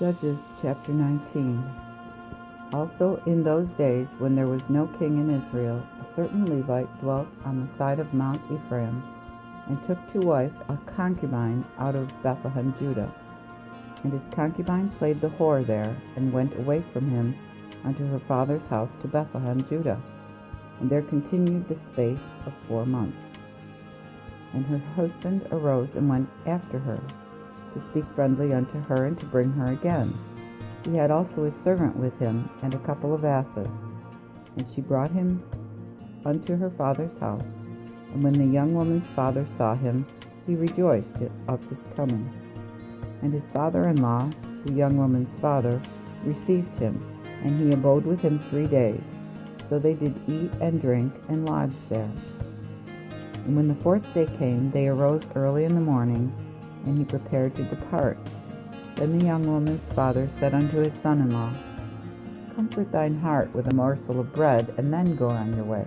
Judges chapter 19. Also in those days, when there was no king in Israel, a certain Levite dwelt on the side of Mount Ephraim, and took to wife a concubine out of Bethlehem, Judah. And his concubine played the whore there, and went away from him unto her father's house to Bethlehem, Judah. And there continued the space of 4 months. And her husband arose and went after her, to speak friendly unto her, and to bring her again. He had also his servant with him, and a couple of asses. And she brought him unto her father's house. And when the young woman's father saw him, he rejoiced of his coming. And his father-in-law, the young woman's father, received him, and he abode with him 3 days. So they did eat and drink, and lodged there. And when the 4th day came, they arose early in the morning, and he prepared to depart. Then the young woman's father said unto his son-in-law, Comfort thine heart with a morsel of bread, and then go on your way.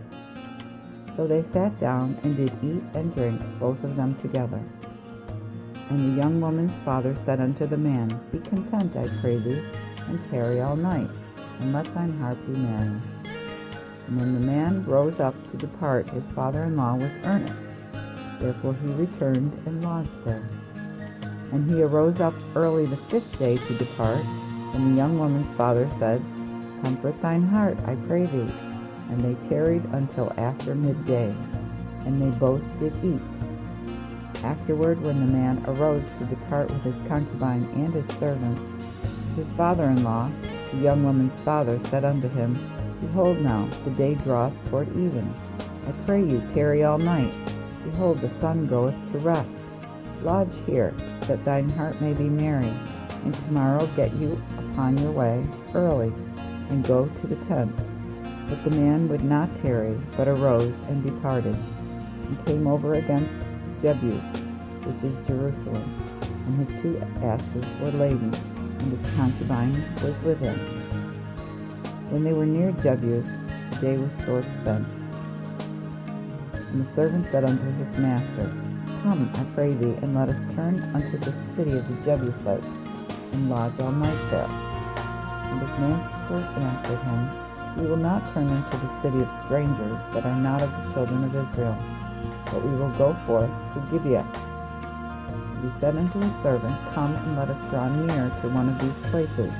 So they sat down, and did eat and drink, both of them together. And the young woman's father said unto the man, Be content, I pray thee, and tarry all night, and let thine heart be merry. And when the man rose up to depart, his father-in-law was earnest. Therefore he returned and lodged there. And he arose up early the 5th day to depart. And the young woman's father said, Comfort thine heart, I pray thee. And they tarried until after midday, and they both did eat. Afterward, when the man arose to depart with his concubine and his servants, his father-in-law, the young woman's father, said unto him, Behold now, the day draweth toward even. I pray you, tarry all night. Behold, the sun goeth to rest. Lodge here, that thine heart may be merry, and tomorrow get you upon your way early, and go to the tent. But the man would not tarry, but arose and departed, and came over against Jebus, which is Jerusalem, and his 2 asses were laden, and his concubine was with him. When they were near Jebus, the day was sore spent. And the servant said unto his master, Come, I pray thee, and let us turn unto the city of the Jebusites, and lodge all night there. And his master answered him, We will not turn into the city of strangers that are not of the children of Israel, but we will go forth to Gibeah. And he said unto his servant, Come, and let us draw near to one of these places,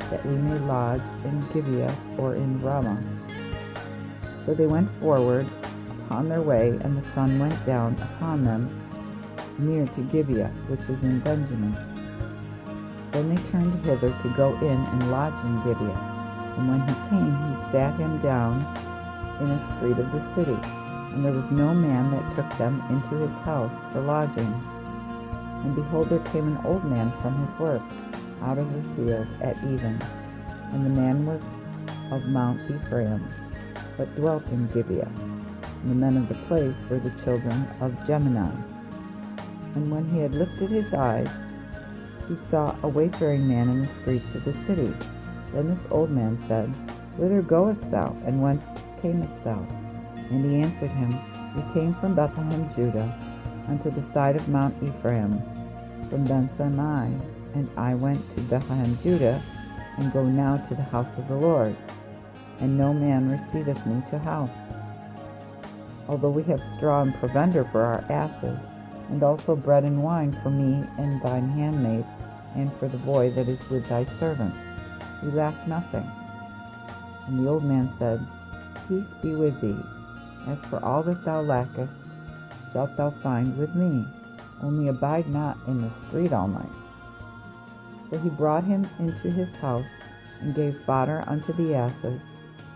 that we may lodge in Gibeah or in Ramah. So they went forward upon their way, and the sun went down upon them near to Gibeah, which is in Benjamin. Then they turned hither to go in and lodge in Gibeah. And when he came, he sat him down in a street of the city. And there was no man that took them into his house for lodging. And behold, there came an old man from his work out of the field at even. And the man was of Mount Ephraim, but dwelt in Gibeah. And the men of the place were the children of Gemini. And when he had lifted his eyes, he saw a wayfaring man in the streets of the city. Then this old man said, Whither goest thou, and whence camest thou? And he answered him, We came from Bethlehem, Judah, unto the side of Mount Ephraim. From thence am I, and I went to Bethlehem, Judah, and go now to the house of the Lord. And no man receiveth me to house. Although we have straw and provender for our asses, and also bread and wine for me and thine handmaid, and for the boy that is with thy servant, we lack nothing. And the old man said, Peace be with thee. As for all that thou lackest, shalt thou find with me. Only abide not in the street all night. So he brought him into his house, and gave fodder unto the asses,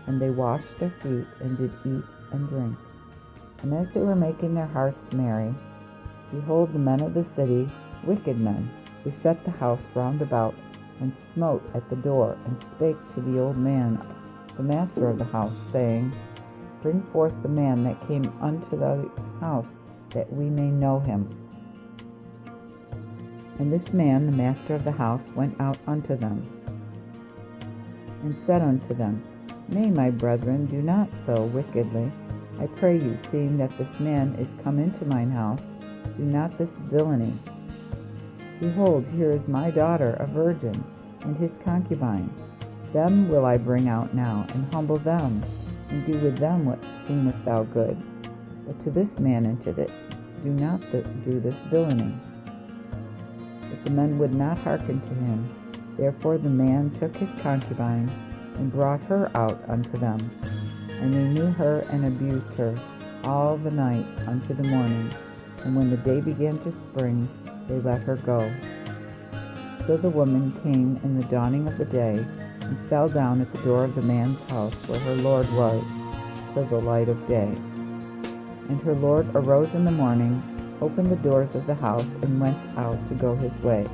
and they washed their feet, and did eat and drink. And as they were making their hearts merry, behold, the men of the city, wicked men, beset the house round about, and smote at the door, and spake to the old man, the master of the house, saying, Bring forth the man that came unto the house, that we may know him. And this man, the master of the house, went out unto them, and said unto them, Nay, my brethren, do not so wickedly. I pray you, seeing that this man is come into mine house, do not this villainy. Behold, here is my daughter, a virgin, and his concubine. Them will I bring out now, and humble them, and do with them what seemeth thou good. But to this man and to this do not do this villainy. But the men would not hearken to him. Therefore the man took his concubine, and brought her out unto them. And they knew her, and abused her all the night unto the morning. And when the day began to spring, they let her go. So the woman came in the dawning of the day, and fell down at the door of the man's house where her lord was, till the light of day. And her lord arose in the morning, opened the doors of the house, and went out to go his way.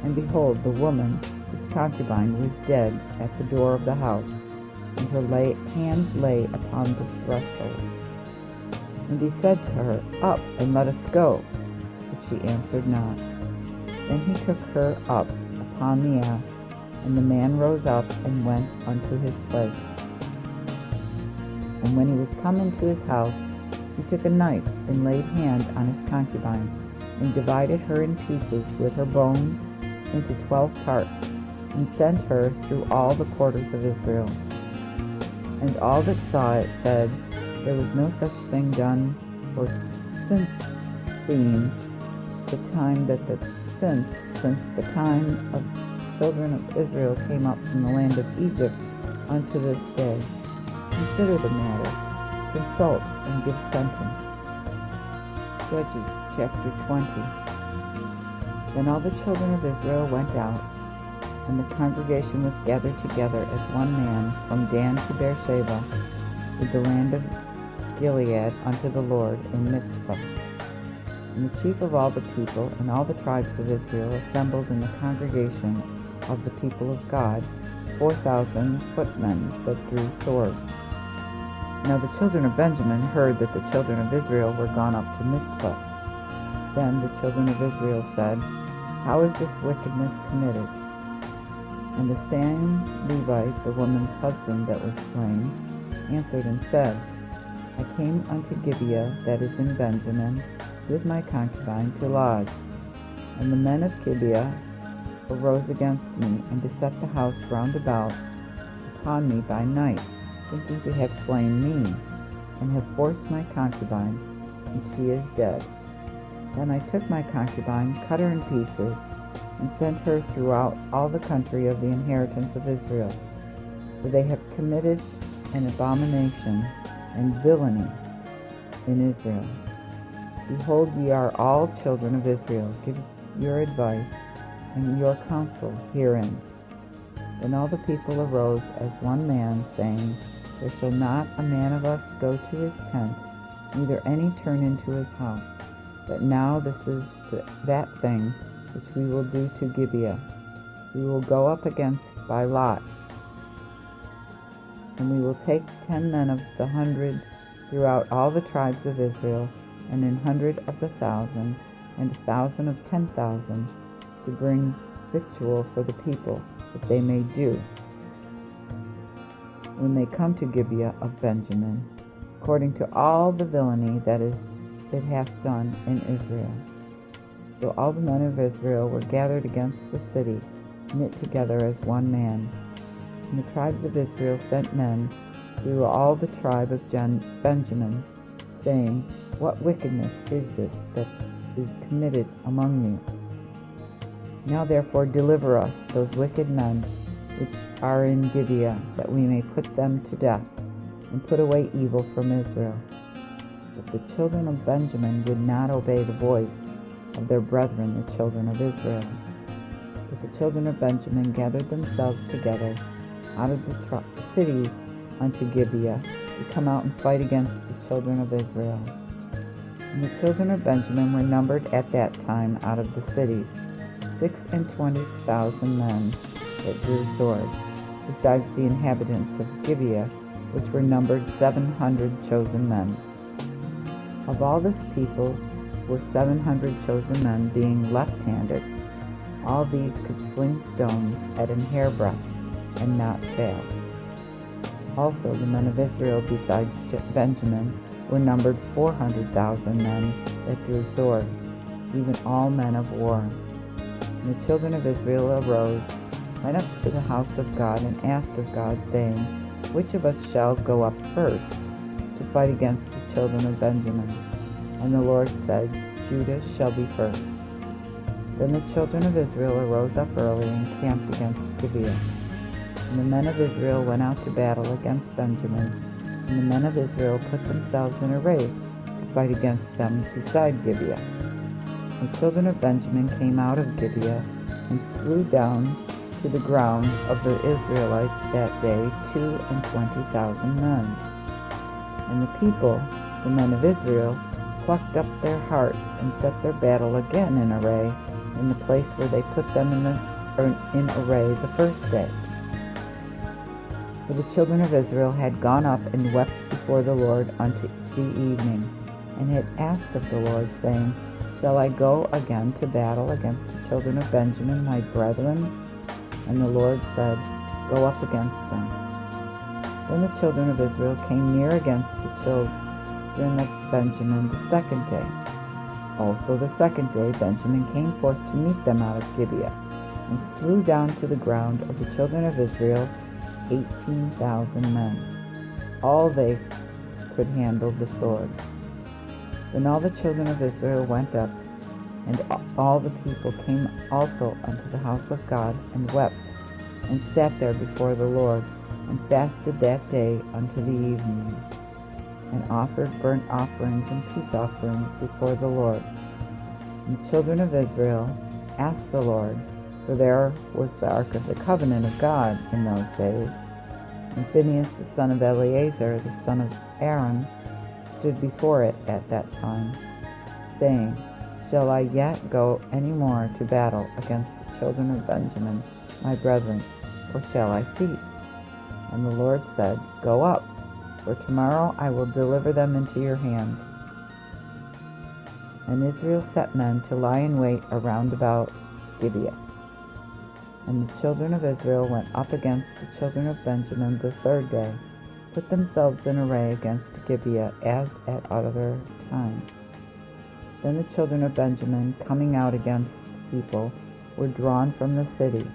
And behold, the woman, his concubine, was dead at the door of the house, and her hands lay upon the threshold. And he said to her, Up, and let us go. But she answered not. Then he took her up upon the ass, and the man rose up and went unto his place. And when he was come into his house, he took a knife and laid hand on his concubine, and divided her in pieces with her bones into 12 parts, and sent her through all the quarters of Israel. And all that saw it said, There was no such thing done, or since the time of children of Israel came up from the land of Egypt unto this day. Consider the matter, consult, and give sentence. Judges chapter 20. Then all the children of Israel went out, and the congregation was gathered together as one man from Dan to Beersheba, with the land of Gilead unto the Lord in Mizpah. And the chief of all the people and all the tribes of Israel assembled in the congregation of the people of God, 4,000 footmen that drew swords. Now the children of Benjamin heard that the children of Israel were gone up to Mizpah. Then the children of Israel said, How is this wickedness committed? And the same Levite, the woman's husband that was slain, answered and said, I came unto Gibeah that is in Benjamin with my concubine to lodge. And the men of Gibeah arose against me, and beset the house round about upon me by night, thinking to have slain me, and have forced my concubine, and she is dead. Then I took my concubine, cut her in pieces, and sent her throughout all the country of the inheritance of Israel. For they have committed an abomination and villainy in Israel. Behold, ye are all children of Israel. Give your advice and your counsel herein. Then all the people arose as one man, saying, There shall not a man of us go to his tent, neither any turn into his house. But now this is that thing which we will do to Gibeah. We will go up against by lot, and we will take 10 men of the 100 throughout all the tribes of Israel, and 100 of the 1,000, and 1,000 of 10,000, to bring victual for the people, that they may do, when they come to Gibeah of Benjamin, according to all the villainy that it hath done in Israel. So all the men of Israel were gathered against the city, knit together as one man. And the tribes of Israel sent men through all the tribe of Benjamin, saying, What wickedness is this that is committed among you? Now therefore deliver us those wicked men which are in Gibeah, that we may put them to death, and put away evil from Israel. But the children of Benjamin would not obey the voice of their brethren, the children of Israel. But the children of Benjamin gathered themselves together out of the cities unto Gibeah, to come out and fight against the children of Israel. And the children of Benjamin were numbered at that time out of the cities, 26,000 men that drew swords, besides the inhabitants of Gibeah, which were numbered 700 chosen men. Of all this people were 700 chosen men, being left-handed. All these could sling stones at an hairbreadth, and not fail. Also the men of Israel besides Benjamin were numbered 400,000 men that drew swords, even all men of war. And the children of Israel arose went up to the house of God and asked of God, saying, Which of us shall go up first to fight against the children of Benjamin? And the Lord said, Judah shall be first. Then the children of Israel arose up early and camped against Gibeah. And the men of Israel went out to battle against Benjamin, and the men of Israel put themselves in array to fight against them beside Gibeah. The children of Benjamin came out of Gibeah and slew down to the ground of the Israelites that day 22,000 men. And the people, the men of Israel, plucked up their hearts and set their battle again in array in the place where they put them in array the first day. For the children of Israel had gone up and wept before the Lord unto the evening, and had asked of the Lord, saying, Shall I go again to battle against the children of Benjamin, my brethren? And the Lord said, Go up against them. Then the children of Israel came near against the children of Benjamin the second day. Also the second day Benjamin came forth to meet them out of Gibeah, and slew down to the ground of the children of Israel 18,000 men. All they could handle the sword. Then all the children of Israel went up, and all the people came also unto the house of God, and wept, and sat there before the Lord, and fasted that day unto the evening, and offered burnt offerings and peace offerings before the Lord. And the children of Israel asked the Lord, for there was the ark of the covenant of God in those days. And Phinehas the son of Eleazar, the son of Aaron, stood before it at that time, saying, Shall I yet go any more to battle against the children of Benjamin, my brethren, or shall I cease? And the Lord said, Go up, for tomorrow I will deliver them into your hand. And Israel set men to lie in wait around about Gibeah. And the children of Israel went up against the children of Benjamin the third day, put themselves in array against Gibeah as at other times. Then the children of Benjamin, coming out against the people, were drawn from the city,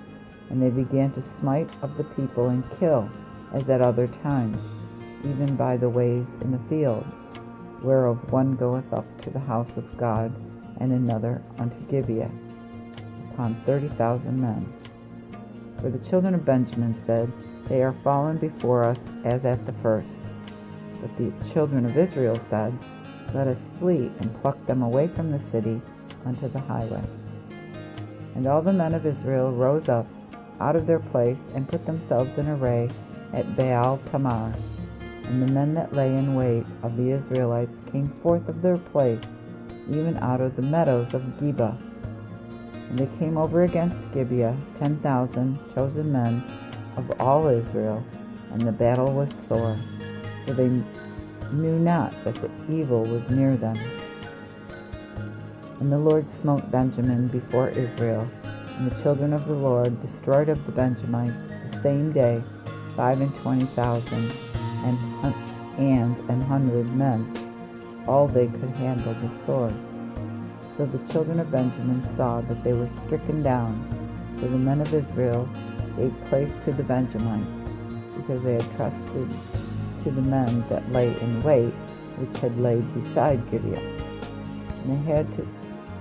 and they began to smite of the people and kill, as at other times, even by the ways in the field, whereof one goeth up to the house of God, and another unto Gibeah, upon 30,000 men. For the children of Benjamin said, They are fallen before us as at the first. But the children of Israel said, Let us flee and pluck them away from the city unto the highway. And all the men of Israel rose up out of their place and put themselves in array at Baal Tamar. And the men that lay in wait of the Israelites came forth of their place, even out of the meadows of Geba. And they came over against Gibeah, 10,000 chosen men of all Israel, and the battle was sore, for they knew not that the evil was near them. And the Lord smote Benjamin before Israel, and the children of the Lord destroyed of the Benjamites the same day 25,000 and 100 men. All they could handle the sword. So the children of Benjamin saw that they were stricken down, for the men of Israel gave place to the Benjamites, because they had trusted to the men that lay in wait, which had laid beside Gibeah.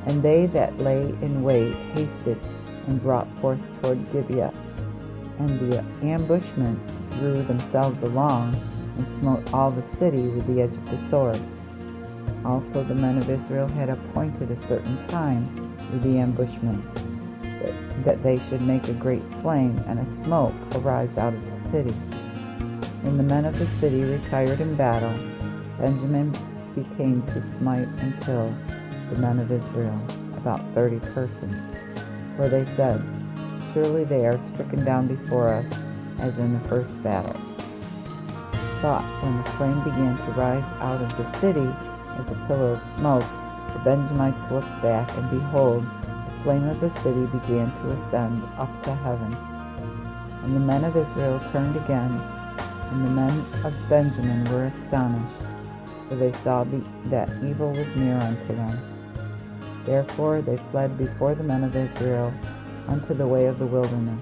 And they that lay in wait hasted and brought forth toward Gibeah, and the ambushment threw themselves along, and smote all the city with the edge of the sword. Also the men of Israel had appointed a certain time with the ambushments, that they should make a great flame and a smoke arise out of the city. When the men of the city retired in battle, Benjamin became to smite and kill the men of Israel, about 30 persons. For they said, Surely they are stricken down before us, as in the first battle. But when the flame began to rise out of the city as a pillar of smoke, the Benjamites looked back, and behold, the flame of the city began to ascend up to heaven. And the men of Israel turned again, and the men of Benjamin were astonished, for they saw that evil was near unto them. Therefore they fled before the men of Israel unto the way of the wilderness.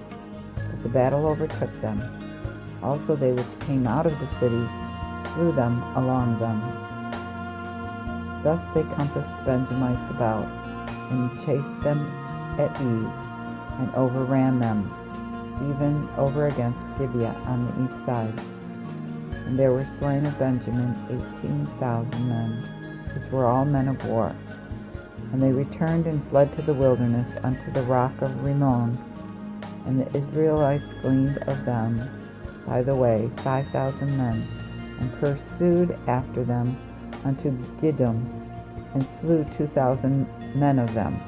the battle overtook them. Also they which came out of the cities slew them along them. Thus they compassed the Benjamites about, and chased them at ease, and overran them, even over against Gibeah on the east side. And there were slain of Benjamin 18,000 men, which were all men of war. And they returned and fled to the wilderness unto the rock of Rimmon. And the Israelites gleaned of them by the way 5,000 men, and pursued after them unto Gidom, and slew 2,000 men of them.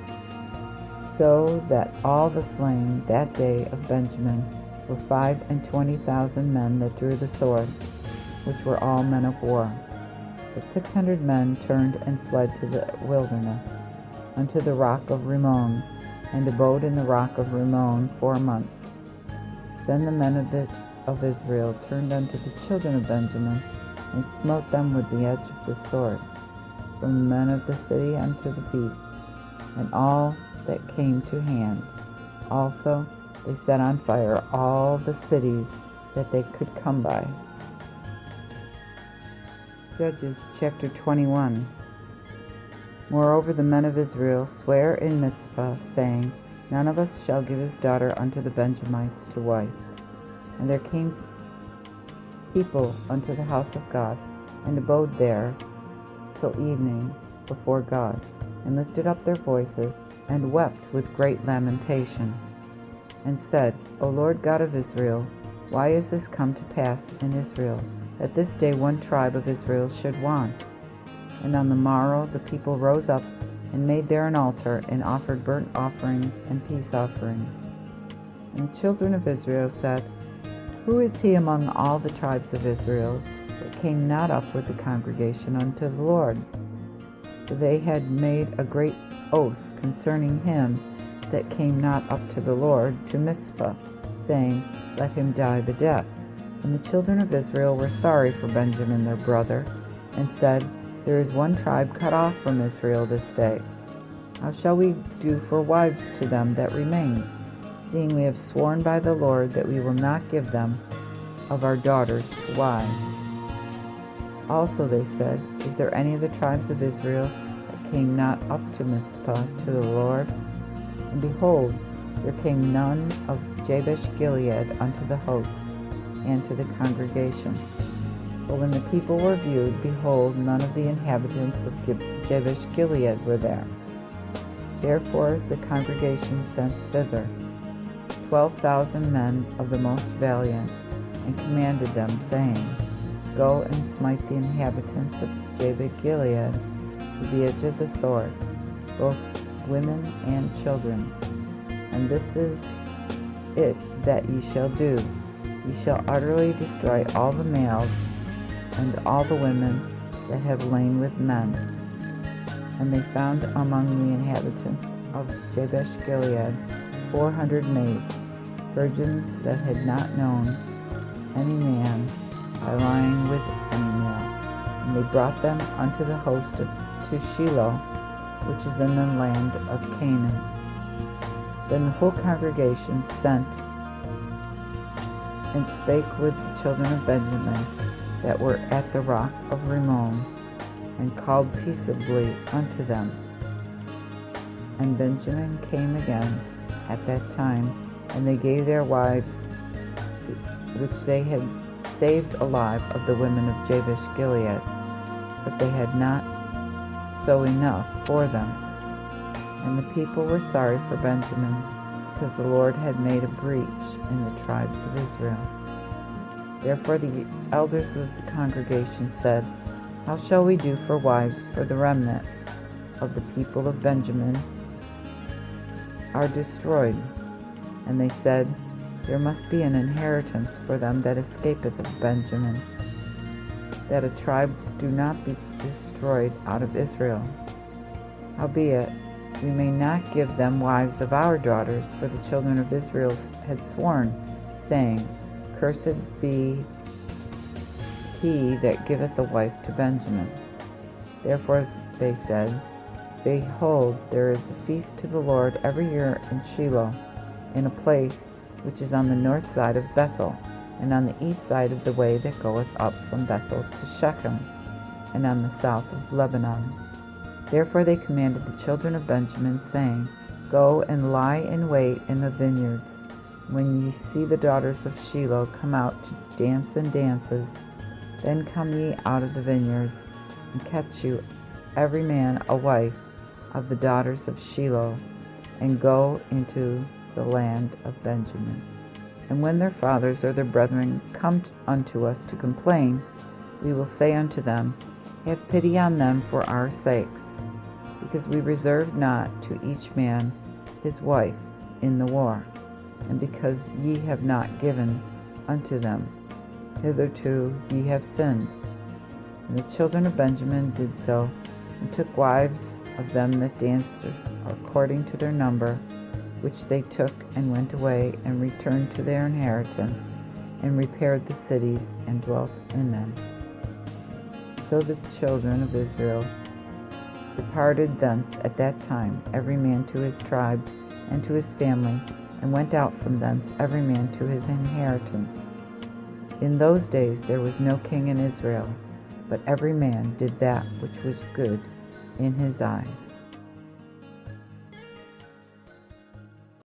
So that all the slain that day of Benjamin were 25,000 men that drew the sword, which were all men of war. But 600 men turned and fled to the wilderness, unto the rock of Rimmon, and abode in the rock of Rimmon 4 months. Then the men of Israel turned unto the children of Benjamin, and smote them with the edge of the sword, from the men of the city unto the beast, and all that came to hand. Also they set on fire all the cities that they could come by. Judges chapter 21. Moreover the men of Israel sware in Mizpah, saying, None of us shall give his daughter unto the Benjamites to wife. And there came people unto the house of God, and abode there till evening before God, and lifted up their voices, and wept with great lamentation, and said, O Lord God of Israel, why is this come to pass in Israel, that this day one tribe of Israel should want? And on the morrow the people rose up, and made there an altar, and offered burnt offerings and peace offerings. And the children of Israel said, Who is he among all the tribes of Israel that came not up with the congregation unto the Lord? For they had made a great oath concerning him that came not up to the Lord to Mizpah, saying, Let him die the death. And the children of Israel were sorry for Benjamin their brother, and said, There is one tribe cut off from Israel this day. How shall we do for wives to them that remain, seeing we have sworn by the Lord that we will not give them of our daughters to wives? Also they said, Is there any of the tribes of Israel that came not up to Mizpah to the Lord? And behold, there came none of Jabesh Gilead unto the host, and to the congregation. But when the people were viewed, behold, none of the inhabitants of Jabesh Gilead were there. Therefore the congregation sent thither 12,000 men of the most valiant, and commanded them, saying, Go and smite the inhabitants of Jabesh Gilead with the edge of the sword, both women and children. And this is it that ye shall do. Ye shall utterly destroy all the males and all the women that have lain with men. And they found among the inhabitants of Jabesh Gilead 400 maids, virgins that had not known any man by lying with any male. And they brought them unto the host to Shiloh, which is in the land of Canaan. Then the whole congregation sent and spake with the children of Benjamin that were at the rock of Rimmon, and called peaceably unto them. And Benjamin came again at that time, and they gave their wives, which they had saved alive of the women of Jabesh Gilead, but they had not so enough for them. And the people were sorry for Benjamin, because the Lord had made a breach in the tribes of Israel. Therefore the elders of the congregation said, How shall we do for wives for the remnant of the people of Benjamin are destroyed? And they said, There must be an inheritance for them that escapeth of Benjamin, that a tribe do not be destroyed out of Israel. Howbeit, we may not give them wives of our daughters, for the children of Israel had sworn, saying, Cursed be he that giveth a wife to Benjamin. Therefore they said, Behold, there is a feast to the Lord every year in Shiloh, in a place which is on the north side of Bethel, and on the east side of the way that goeth up from Bethel to Shechem, and on the south of Lebanon. Therefore they commanded the children of Benjamin, saying, Go and lie in wait in the vineyards. When ye see the daughters of Shiloh come out to dance in dances, then come ye out of the vineyards, and catch you every man a wife of the daughters of Shiloh, and go into the land of Benjamin. And when their fathers or their brethren come unto us to complain, we will say unto them, Have pity on them for our sakes, because we reserved not to each man his wife in the war, and because ye have not given unto them. Hitherto ye have sinned. And the children of Benjamin did so, and took wives of them that danced according to their number, which they took, and went away, and returned to their inheritance, and repaired the cities, and dwelt in them. So the children of Israel departed thence at that time, every man to his tribe and to his family, and went out from thence every man to his inheritance. In those days there was no king in Israel, but every man did that which was good in his eyes.